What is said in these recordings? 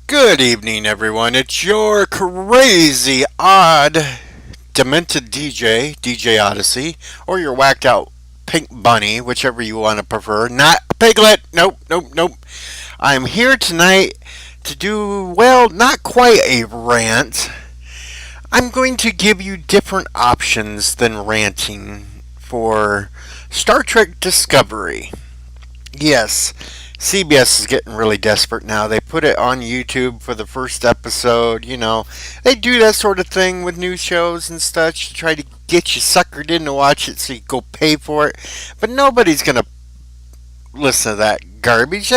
Good evening, everyone. It's your crazy, odd, demented DJ Odyssey, or your whacked out pink bunny, whichever you want to prefer. Not Piglet. Nope, nope, nope. I'm here tonight to do, well, not quite a rant. I'm going to give you different options than ranting for Star Trek Discovery. Yes, CBS is getting really desperate now. They put it on YouTube for the first episode. They do that sort of thing with new shows and such to try to get you suckered in to watch it so you go pay for it. But nobody's going to listen to that garbage.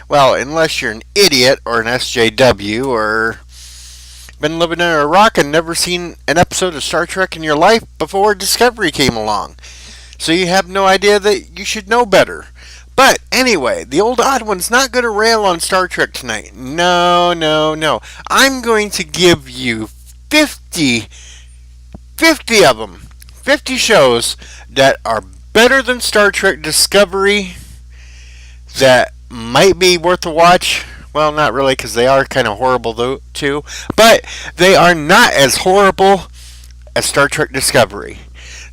Well, unless you're an idiot or an SJW or been living under a rock and never seen an episode of Star Trek in your life before Discovery came along. So you have no idea that you should know better. But anyway, the old odd one's not going to rail on Star Trek tonight. No, no, no. I'm going to give you 50 of them. 50 shows that are better than Star Trek Discovery that might be worth a watch. Well, not really, because they are kind of horrible, though, too. But they are not as horrible as Star Trek Discovery.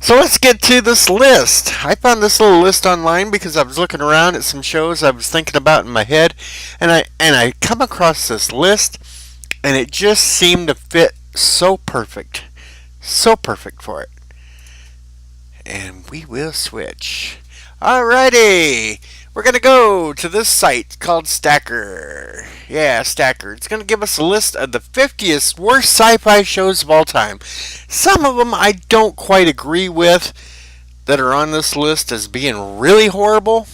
So let's get to this list. I found this little list online because I was looking around at some shows I was thinking about in my head, and I come across this list, and it just seemed to fit so perfect for it. And we will switch. Alrighty, we're gonna go to this site called Stacker. Yeah, Stacker. It's gonna give us a list of the 50th worst sci-fi shows of all time. Some of them I don't quite agree with that are on this list as being really horrible,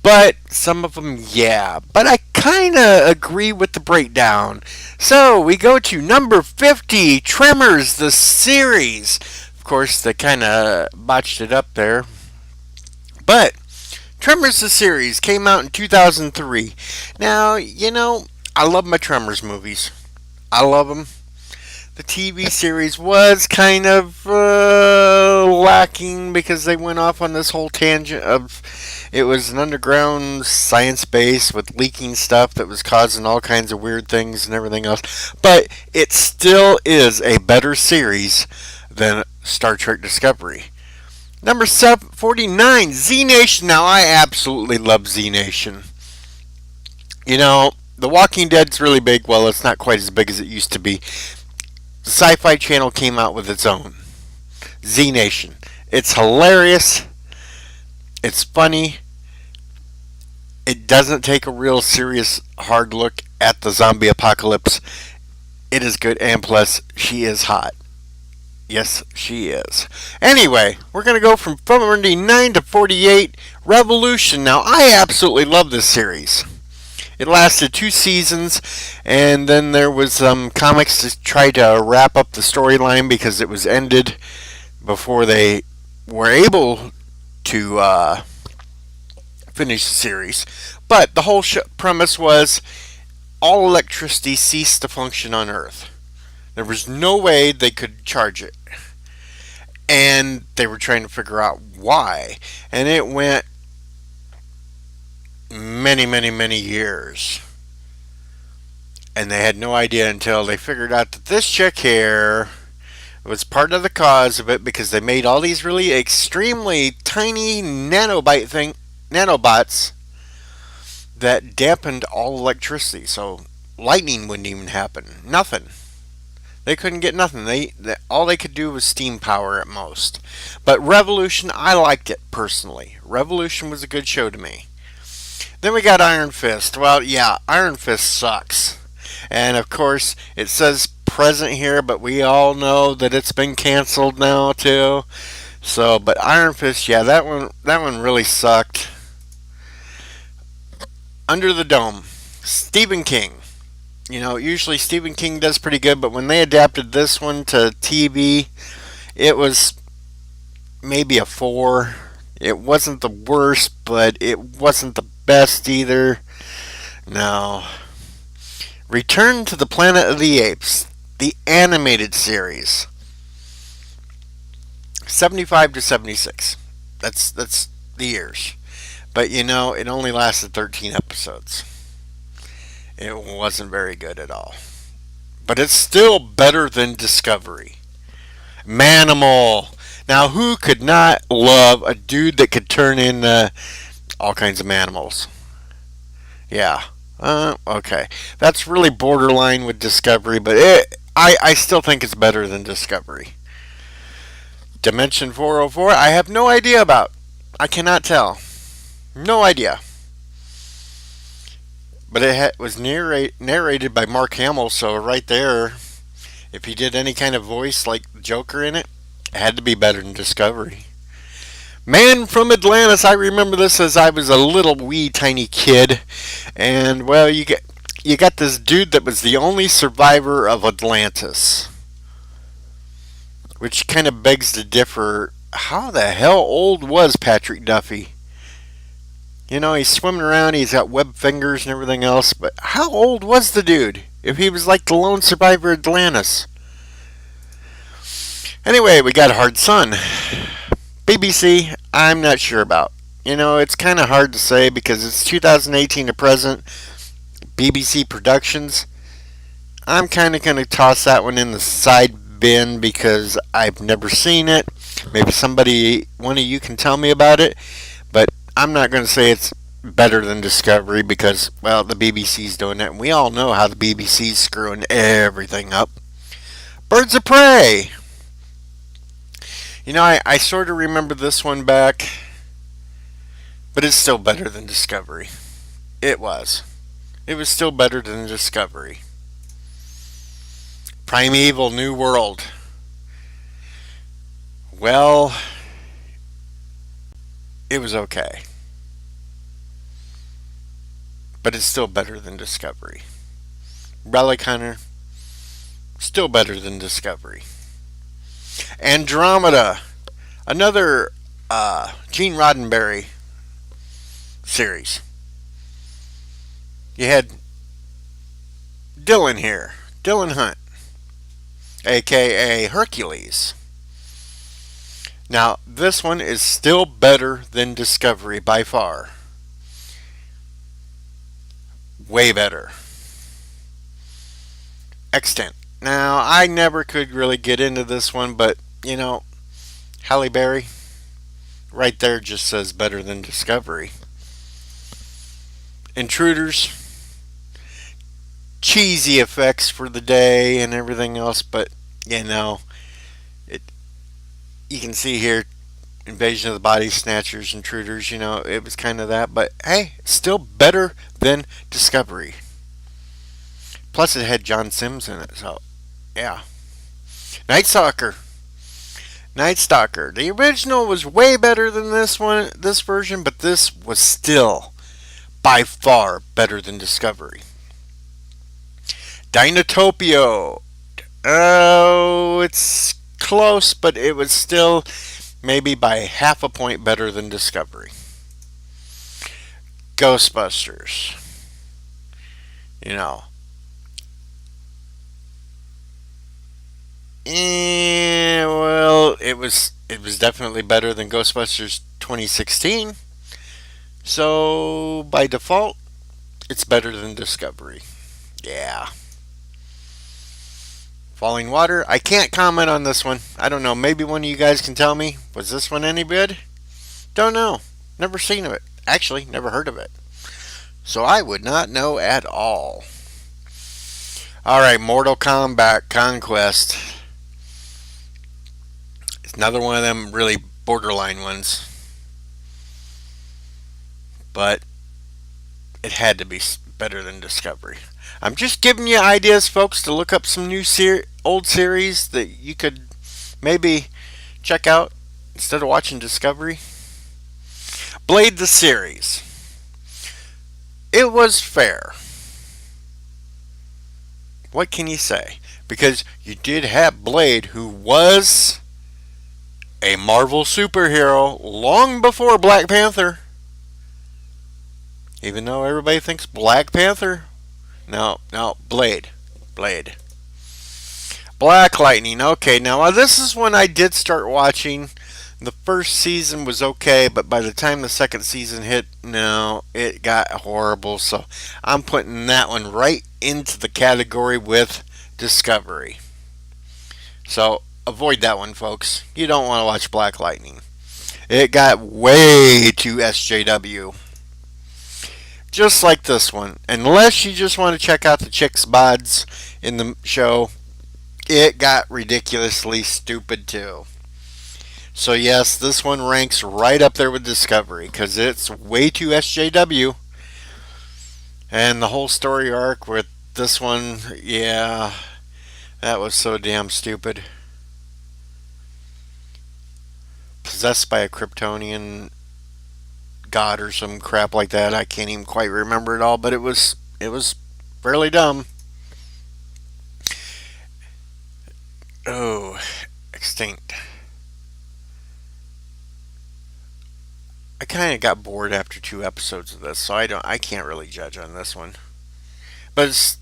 but some of them, yeah. But I kind of agree with the breakdown. So we go to number 50, Tremors, the series. Of course, they kind of botched it up there, but Tremors the series came out in 2003. Now, I love my Tremors movies. I love them. The TV series was kind of lacking because they went off on this whole tangent of it was an underground science base with leaking stuff that was causing all kinds of weird things and everything else. But it still is a better series than Star Trek Discovery. Number 49, Z Nation. Now, I absolutely love Z Nation. The Walking Dead's really big. Well, it's not quite as big as it used to be. The Sci Fi channel came out with its own. Z Nation. It's hilarious. It's funny. It doesn't take a real serious, hard look at the zombie apocalypse. It is good, and plus, she is hot. Yes, she is. Anyway, we're going to go from 49 to 48, Revolution. Now, I absolutely love this series. It lasted 2 seasons, and then there was some comics to try to wrap up the storyline because it was ended before they were able to finish the series. But the whole premise was all electricity ceased to function on Earth. There was no way they could charge it. And they were trying to figure out why. And it went many years. And they had no idea until they figured out that this chick here was part of the cause of it because they made all these really extremely tiny nanobots that dampened all electricity. So lightning wouldn't even happen. Nothing. They couldn't get nothing. All they could do was steam power at most. But Revolution, I liked it personally. Revolution was a good show to me. Then we got Iron Fist. Well, yeah, Iron Fist sucks. And of course, it says present here, but we all know that it's been canceled now too. So, but Iron Fist, yeah, that one really sucked. Under the Dome, Stephen King. Usually Stephen King does pretty good, but when they adapted this one to TV, it was maybe a 4. It wasn't the worst, but it wasn't the best either. No. Return to the Planet of the Apes, the animated series. 75 to 76. That's the years. But it only lasted 13 episodes. It wasn't very good at all. But it's still better than Discovery. Manimal. Now, who could not love a dude that could turn into all kinds of animals? Yeah. Okay. That's really borderline with Discovery, but I still think it's better than Discovery. Dimension 404, I have no idea about. I cannot tell. No idea. But it was narrated by Mark Hamill, so right there, if he did any kind of voice like Joker in it, it had to be better than Discovery. Man from Atlantis, I remember this as I was a little wee tiny kid, and well, you got this dude that was the only survivor of Atlantis, which kind of begs to differ. How the hell old was Patrick Duffy? You know, he's swimming around, he's got web fingers and everything else, but how old was the dude if he was like the lone survivor of Atlantis? Anyway, we got Hard Sun. BBC, I'm not sure about. You know, it's kind of hard to say because it's 2018 to present. BBC Productions. I'm kind of going to toss that one in the side bin because I've never seen it. Maybe one of you can tell me about it. But I'm not going to say it's better than Discovery because, well, the BBC's doing it. And we all know how the BBC's screwing everything up. Birds of Prey. You know, I sort of remember this one back, but it's still better than Discovery. It was. It was still better than Discovery. Primeval New World. Well, it was okay. But it's still better than Discovery. Relic Hunter, still better than Discovery. Andromeda, another Gene Roddenberry series. You had Dylan here, Dylan Hunt, aka Hercules. Now, this one is still better than Discovery by far. Way better. Extant. Now, I never could really get into this one, but, you know, Halle Berry, right there just says better than Discovery. Intruders, cheesy effects for the day and everything else, but, you know, you can see here, Invasion of the Body Snatchers, Intruders, you know, it was kind of that, but hey, still better than Discovery. Plus, it had John Sims in it, so yeah. Night Stalker. Night Stalker. The original was way better than this version, but this was still by far better than Discovery. Dinotopia. Oh, it's close, but it was still maybe by half a point better than Discovery. Ghostbusters. You know. Well, it was definitely better than Ghostbusters 2016. So by default, it's better than Discovery. Yeah. Falling Water. I can't comment on this one. I don't know. Maybe one of you guys can tell me. Was this one any good? Don't know. Never seen of it. Actually, never heard of it. So I would not know at all. Alright, Mortal Kombat Conquest. It's another one of them really borderline ones. But it had to be better than Discovery. I'm just giving you ideas, folks, to look up some new old series that you could maybe check out instead of watching Discovery. Blade the series. It was fair. What can you say? Because you did have Blade, who was a Marvel superhero long before Black Panther. Even though everybody thinks Black Panther. No, Blade. Black Lightning. Okay, now this is when I did start watching The first season was okay, but by the time the second season hit, no, it got horrible. So I'm putting that one right into the category with Discovery. So avoid that one, folks. You don't want to watch Black Lightning. It got way too SJW. Just like this one. Unless you just want to check out the chicks' bods in the show, it got ridiculously stupid too. So yes, this one ranks right up there with Discovery because it's way too SJW. And the whole story arc with this one, yeah, that was so damn stupid. Possessed by a Kryptonian god or some crap like that. I can't even quite remember it all, but it was fairly dumb. Oh, extinct. I kind of got bored after 2 episodes of this, so I can't really judge on this one. But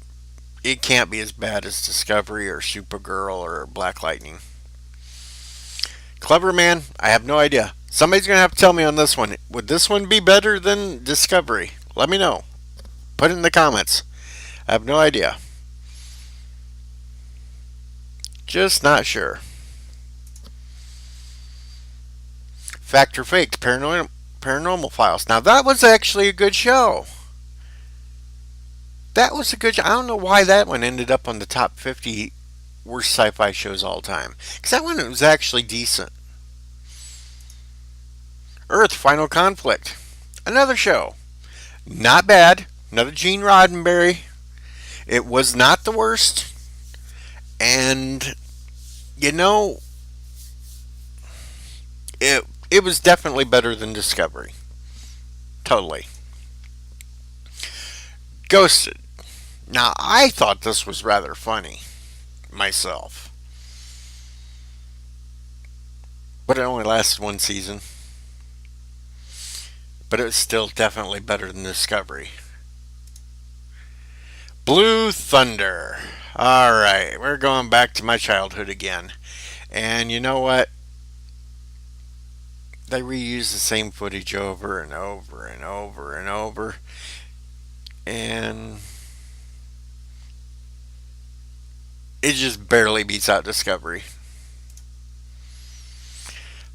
it can't be as bad as Discovery or Supergirl or Black Lightning. Clever Man, I have no idea. Somebody's gonna have to tell me on this one. Would this one be better than Discovery? Let me know. Put it in the comments. I have no idea. Just not sure. Fact or Faked, Paranormal Files. Now that was actually a good show. That was a good show. I don't know why that one ended up on the top 50 worst sci-fi shows all time. Because that one was actually decent. Earth, Final Conflict. Another show. Not bad. Another Gene Roddenberry. It was not the worst. And, you know, it was definitely better than Discovery. Totally. Ghosted. Now, I thought this was rather funny myself. But it only lasted one season. But it was still definitely better than Discovery. Blue Thunder. Alright, we're going back to my childhood again. And you know what? They reuse the same footage over and over and over and over. And it just barely beats out Discovery.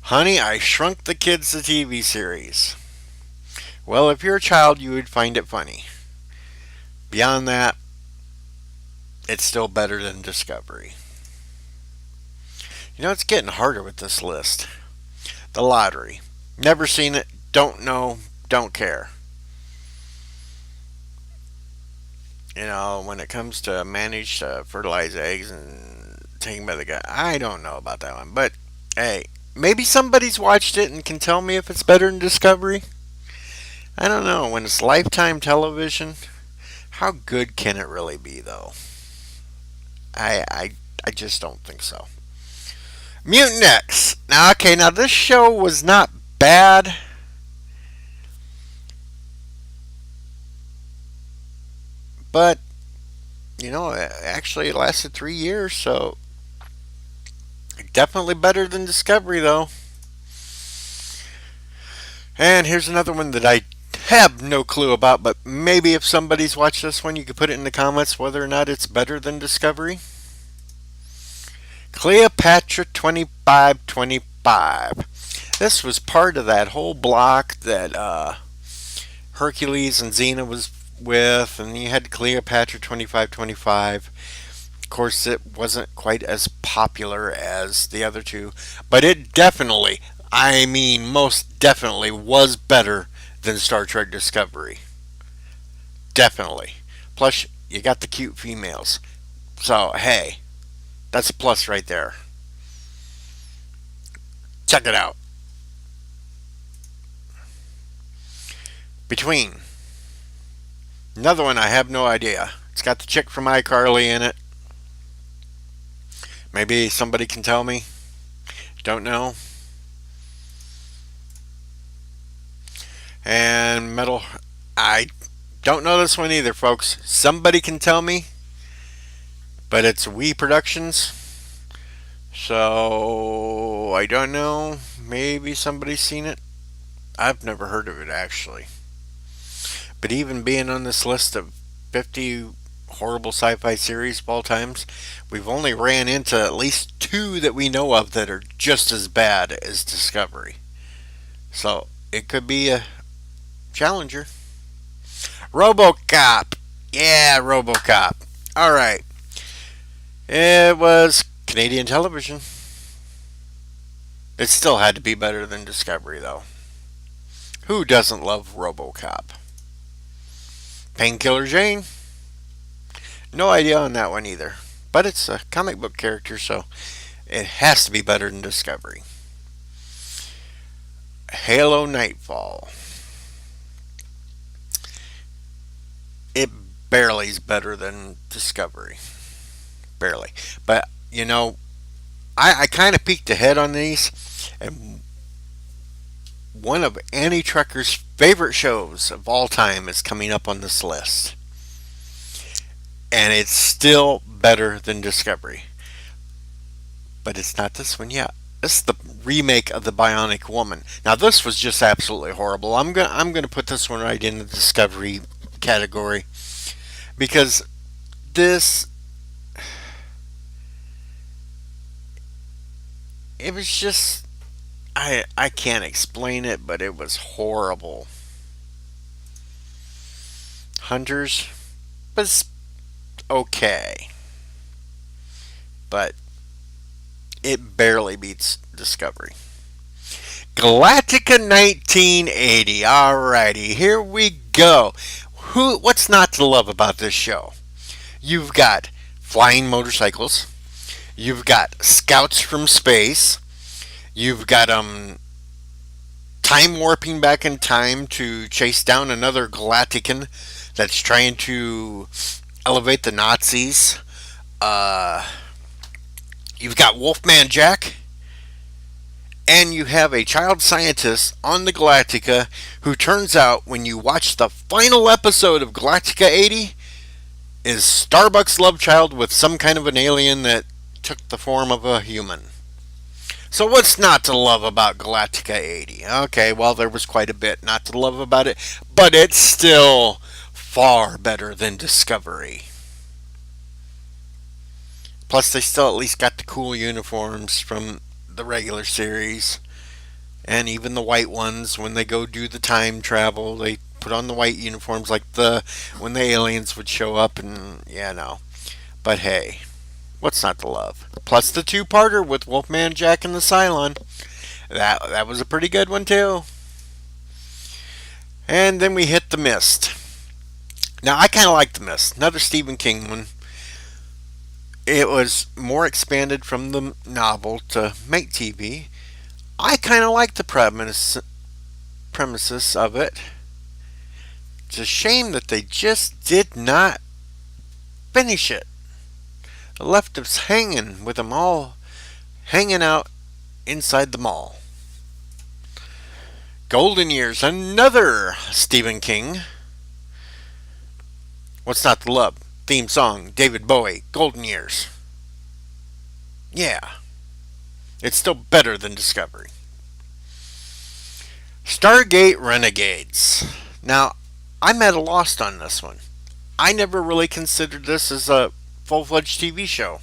Honey, I Shrunk the Kids, the TV series. Well, if you're a child, you would find it funny. Beyond that, it's still better than Discovery. You know, it's getting harder with this list. The Lottery. Never seen it, don't know, don't care. You know, when it comes to manage to fertilize eggs and taken by the guy, I don't know about that one. But hey, maybe somebody's watched it and can tell me if it's better than Discovery. I don't know. When it's Lifetime television, how good can it really be, though? I just don't think so. Mutant X. Now, okay, now this show was not bad. But, you know, actually it lasted 3 years, so definitely better than Discovery, though. And here's another one that I have no clue about, but maybe if somebody's watched this one, you could put it in the comments whether or not it's better than Discovery. Cleopatra 2525. This was part of that whole block that Hercules and Xena was with, and you had Cleopatra 2525. Of course, it wasn't quite as popular as the other two, but it definitely, I mean, most definitely was better than Star Trek Discovery. Definitely. Plus, you got the cute females. So, hey, that's a plus right there. Check it out. Between. Another one I have no idea. It's got the chick from iCarly in it. Maybe somebody can tell me. Don't know. And Metal. I don't know this one either, folks. Somebody can tell me. But it's We Productions. So I don't know. Maybe somebody's seen it. I've never heard of it actually. But even being on this list of 50 horrible sci-fi series of all times, we've only ran into at least two that we know of that are just as bad as Discovery. So it could be a challenger. RoboCop. Yeah, RoboCop. All right. It was Canadian television. It still had to be better than Discovery, though. Who doesn't love RoboCop? Painkiller Jane? No idea on that one either. But it's a comic book character, so it has to be better than Discovery. Halo Nightfall. It barely is better than Discovery. Barely. But, I kind of peeked ahead on these, and one of Annie Trekker's favorite shows of all time is coming up on this list. And it's still better than Discovery. But it's not this one yet. This is the remake of The Bionic Woman. Now this was just absolutely horrible. I'm gonna put this one right in the Discovery category because this it was just I can't explain it, but it was horrible. Hunters was okay, but it barely beats Discovery. Galactica 1980. Alrighty, here we go. What's not to love about this show? You've got flying motorcycles. You've got scouts from space. You've got time warping back in time to chase down another Galactican that's trying to elevate the Nazis. You've got Wolfman Jack. And you have a child scientist on the Galactica who turns out, when you watch the final episode of Galactica 80, is Starbuck's love child with some kind of an alien that took the form of a human. So what's not to love about Galactica 80? Okay, well, there was quite a bit not to love about it, but it's still far better than Discovery. Plus, they still at least got the cool uniforms from the regular series. And even the white ones, when they go do the time travel, they put on the white uniforms like when the aliens would show up, and yeah, no. But hey, what's not to love? Plus the two-parter with Wolfman Jack and the Cylon. That was a pretty good one too. And then we hit The Mist. Now I kind of like The Mist. Another Stephen King one. It was more expanded from the novel to make TV. I kind of like the premises of it. It's a shame that they just did not finish it. They left us hanging with them all hanging out inside the mall. Golden Years, another Stephen King. What's not to love? Theme song, David Bowie, Golden Years. Yeah. It's still better than Discovery. Stargate Renegades. Now, I'm at a loss on this one. I never really considered this as a full-fledged TV show.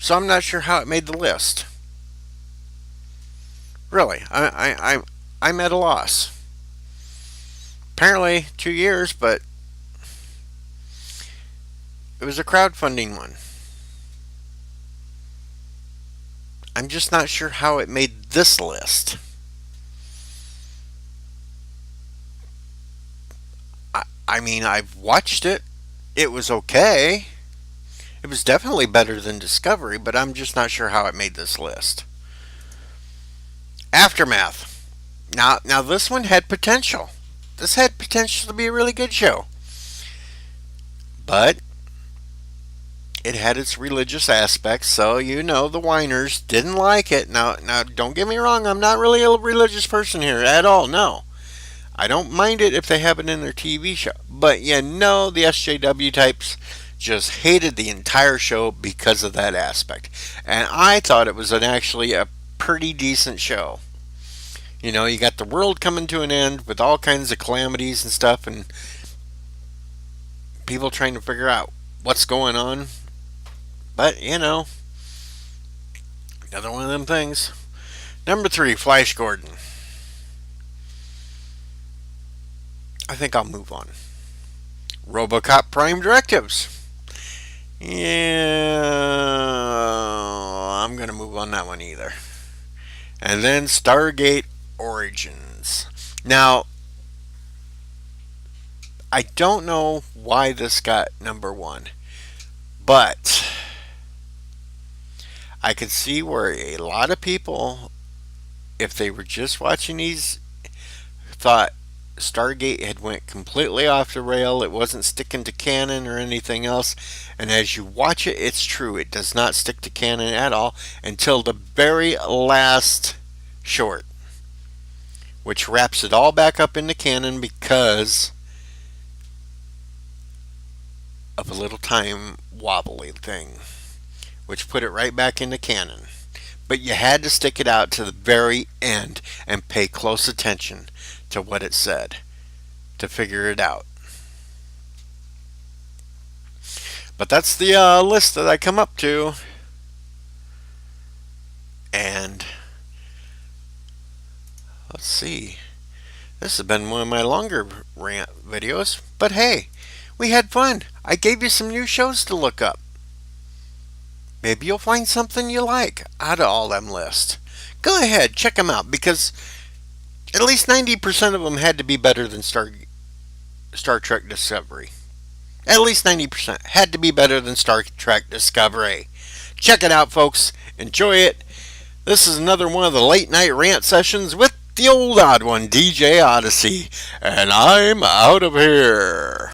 So I'm not sure how it made the list. Really, I'm at a loss. Apparently 2 years, but it was a crowdfunding one. I'm just not sure how it made this list. I mean, I've watched it. It was okay. It was definitely better than Discovery, but I'm just not sure how it made this list. Aftermath. Now this one had potential. This had potential to be a really good show. But it had its religious aspects, so the whiners didn't like it. Now don't get me wrong, I'm not really a religious person here at all, no. I don't mind it if they have it in their TV show. But the SJW types just hated the entire show because of that aspect. And I thought it was actually a pretty decent show. You know, you got the world coming to an end with all kinds of calamities and stuff, and people trying to figure out what's going on. But, you know, another one of them things. Number 3, Flash Gordon. I think I'll move on. RoboCop Prime Directives. Yeah, I'm going to move on that one either. And then Stargate Origins. Now, I don't know why this got number 1, but I could see where a lot of people, if they were just watching these, thought Stargate had went completely off the rail. It wasn't sticking to canon or anything else. And as you watch it, it's true. It does not stick to canon at all until the very last short, which wraps it all back up into canon because of a little time wobbly thing, which put it right back into canon. But you had to stick it out to the very end and pay close attention to what it said to figure it out. But that's the list that I come up to. And let's see. This has been one of my longer rant videos. But hey, we had fun. I gave you some new shows to look up. Maybe you'll find something you like out of all them lists. Go ahead, check them out, because at least 90% of them had to be better than Star Trek Discovery. At least 90% had to be better than Star Trek Discovery. Check it out, folks. Enjoy it. This is another one of the late night rant sessions with the old odd one, DJ Odyssey. And I'm out of here.